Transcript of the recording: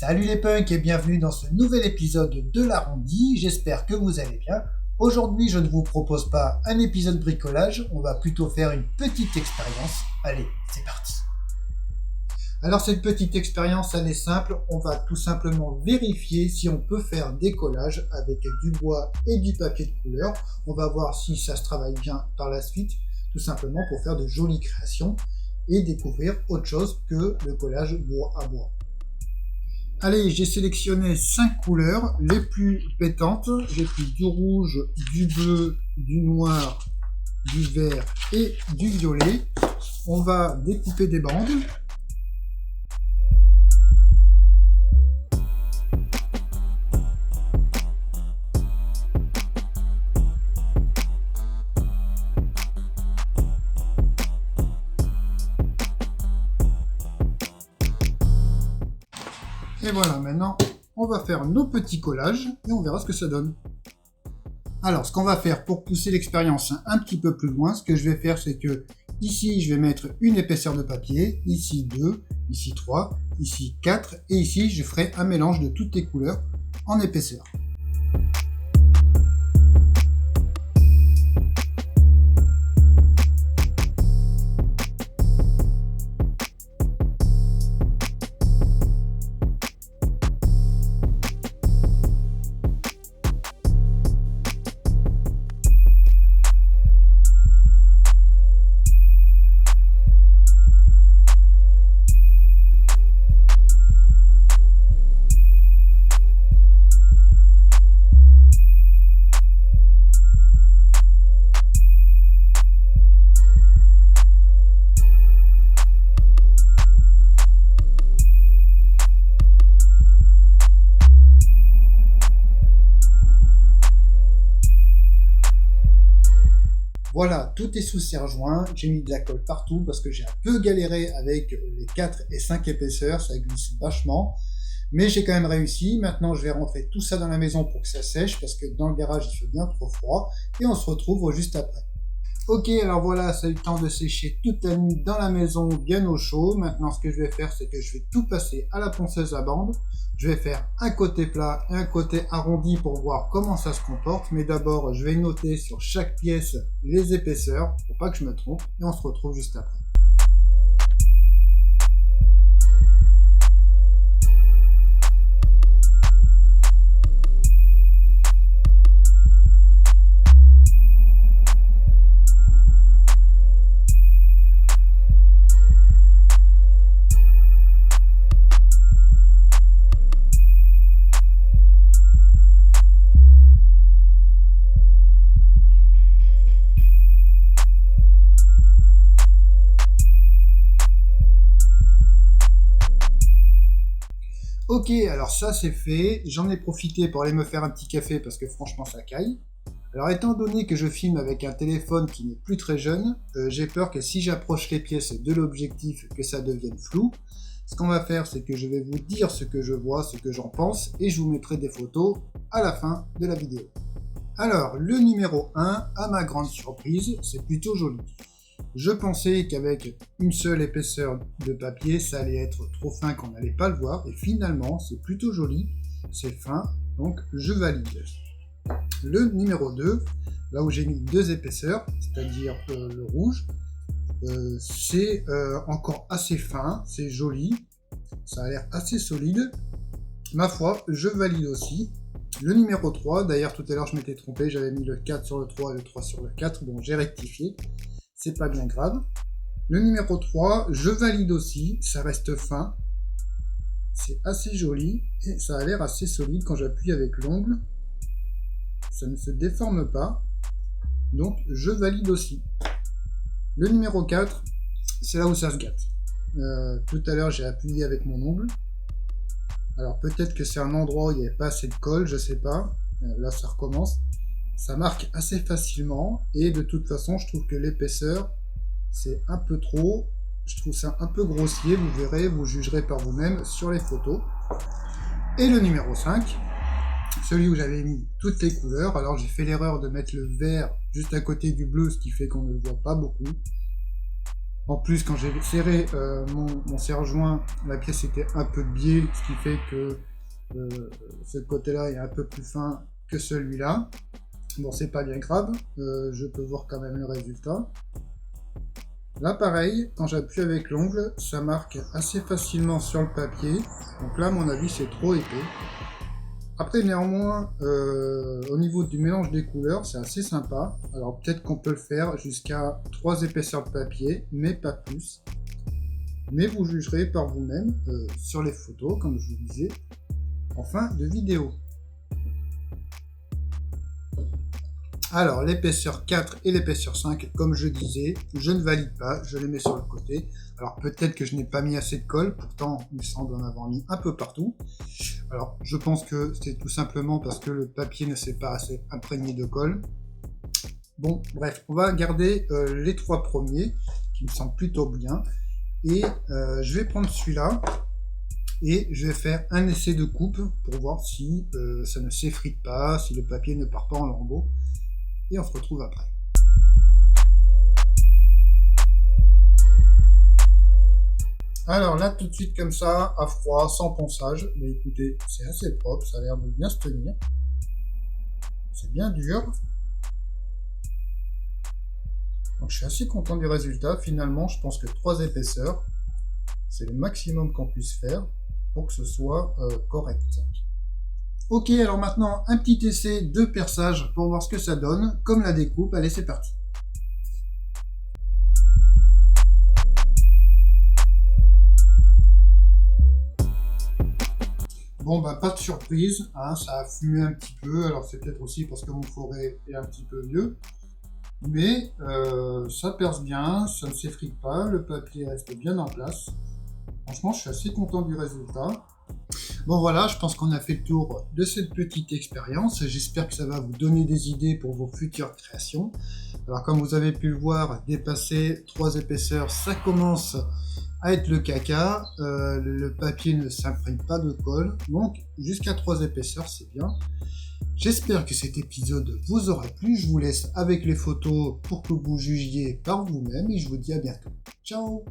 Salut les punks et bienvenue dans ce nouvel épisode de l'arrondi, j'espère que vous allez bien. Aujourd'hui je ne vous propose pas un épisode bricolage, on va plutôt faire une petite expérience. Allez, c'est parti. Alors cette petite expérience elle est simple, on va tout simplement vérifier si on peut faire des collages avec du bois et du papier de couleur. On va voir si ça se travaille bien par la suite, tout simplement pour faire de jolies créations et découvrir autre chose que le collage bois à bois. Allez, j'ai sélectionné 5 couleurs les plus pétantes. J'ai pris du rouge, du bleu, du noir, du vert et du violet. On va découper des bandes. Et voilà, maintenant, on va faire nos petits collages et on verra ce que ça donne. Alors, ce qu'on va faire pour pousser l'expérience un petit peu plus loin, ce que je vais faire, c'est que ici, je vais mettre une épaisseur de papier, ici 2, ici 3, ici 4, et ici, je ferai un mélange de toutes les couleurs en épaisseur. Voilà, tout est sous serre-joint, j'ai mis de la colle partout parce que j'ai un peu galéré avec les 4 et 5 épaisseurs, ça glisse vachement, mais j'ai quand même réussi. Maintenant je vais rentrer tout ça dans la maison pour que ça sèche parce que dans le garage il fait bien trop froid et on se retrouve juste après. Ok, alors voilà, ça a eu le temps de sécher toute la nuit dans la maison bien au chaud. Maintenant ce que je vais faire c'est que je vais tout passer à la ponceuse à bande. Je vais faire un côté plat et un côté arrondi pour voir comment ça se comporte. Mais d'abord, je vais noter sur chaque pièce les épaisseurs pour pas que je me trompe. Et on se retrouve juste après. Ok, alors ça c'est fait, j'en ai profité pour aller me faire un petit café parce que franchement ça caille. Alors étant donné que je filme avec un téléphone qui n'est plus très jeune, j'ai peur que si j'approche les pièces de l'objectif que ça devienne flou. Ce qu'on va faire c'est que je vais vous dire ce que je vois, ce que j'en pense et je vous mettrai des photos à la fin de la vidéo. Alors le numéro 1, à ma grande surprise, c'est plutôt joli. Je pensais qu'avec une seule épaisseur de papier, ça allait être trop fin qu'on n'allait pas le voir, et finalement, c'est plutôt joli, c'est fin, donc je valide. Le numéro 2, là où j'ai mis 2 épaisseurs, c'est-à-dire le rouge, c'est encore assez fin, c'est joli, ça a l'air assez solide. Ma foi, je valide aussi. Le numéro 3, d'ailleurs tout à l'heure je m'étais trompé, j'avais mis le 4 sur le 3 et le 3 sur le 4, bon j'ai rectifié. C'est pas bien grave. Le numéro 3, je valide aussi, ça reste fin. C'est assez joli et ça a l'air assez solide quand j'appuie avec l'ongle. Ça ne se déforme pas. Donc je valide aussi. Le numéro 4, c'est là où ça se gâte. Tout à l'heure j'ai appuyé avec mon ongle. Alors peut-être que c'est un endroit où il n'y avait pas assez de colle, je sais pas. Là ça recommence. Ça marque assez facilement et de toute façon je trouve que l'épaisseur c'est un peu trop, je trouve ça un peu grossier, vous verrez, vous jugerez par vous-même sur les photos. Et le numéro 5, celui où j'avais mis toutes les couleurs, alors j'ai fait l'erreur de mettre le vert juste à côté du bleu, ce qui fait qu'on ne le voit pas beaucoup. En plus, quand j'ai serré mon serre-joint, la pièce était un peu biais, ce qui fait que ce côté-là est un peu plus fin que celui-là. Bon, c'est pas bien grave, je peux voir quand même le résultat. Là, pareil, quand j'appuie avec l'ongle, ça marque assez facilement sur le papier. Donc là, à mon avis, c'est trop épais. Après, néanmoins, au niveau du mélange des couleurs, c'est assez sympa. Alors peut-être qu'on peut le faire jusqu'à 3 épaisseurs de papier, mais pas plus. Mais vous jugerez par vous-même sur les photos, comme je vous disais, en fin de vidéo. Alors, l'épaisseur 4 et l'épaisseur 5, comme je disais, je ne valide pas, je les mets sur le côté. Alors, peut-être que je n'ai pas mis assez de colle, pourtant, il me semble en avoir mis un peu partout. Alors, je pense que c'est tout simplement parce que le papier ne s'est pas assez imprégné de colle. Bon, bref, on va garder les 3 premiers, qui me semblent plutôt bien. Et je vais prendre celui-là, et je vais faire un essai de coupe pour voir si ça ne s'effrite pas, si le papier ne part pas en lambeaux. Et on se retrouve après. Alors là, tout de suite comme ça, à froid, sans ponçage, mais écoutez, c'est assez propre, ça a l'air de bien se tenir. C'est bien dur. Donc je suis assez content du résultat. Finalement, je pense que 3 épaisseurs, c'est le maximum qu'on puisse faire pour que ce soit correct. Ok, alors maintenant, un petit essai de perçage pour voir ce que ça donne, comme la découpe. Allez, c'est parti. Bon, bah, pas de surprise, hein, ça a fumé un petit peu, alors c'est peut-être aussi parce que mon fourré est un petit peu vieux. Mais ça perce bien, ça ne s'effrite pas, le papier reste bien en place. Franchement, je suis assez content du résultat. Bon voilà, je pense qu'on a fait le tour de cette petite expérience. J'espère que ça va vous donner des idées pour vos futures créations. Alors comme vous avez pu le voir, dépasser 3 épaisseurs, ça commence à être le caca. Le papier ne s'imprègne pas de colle, donc jusqu'à 3 épaisseurs, c'est bien. J'espère que cet épisode vous aura plu. Je vous laisse avec les photos pour que vous jugiez par vous-même et je vous dis à bientôt. Ciao!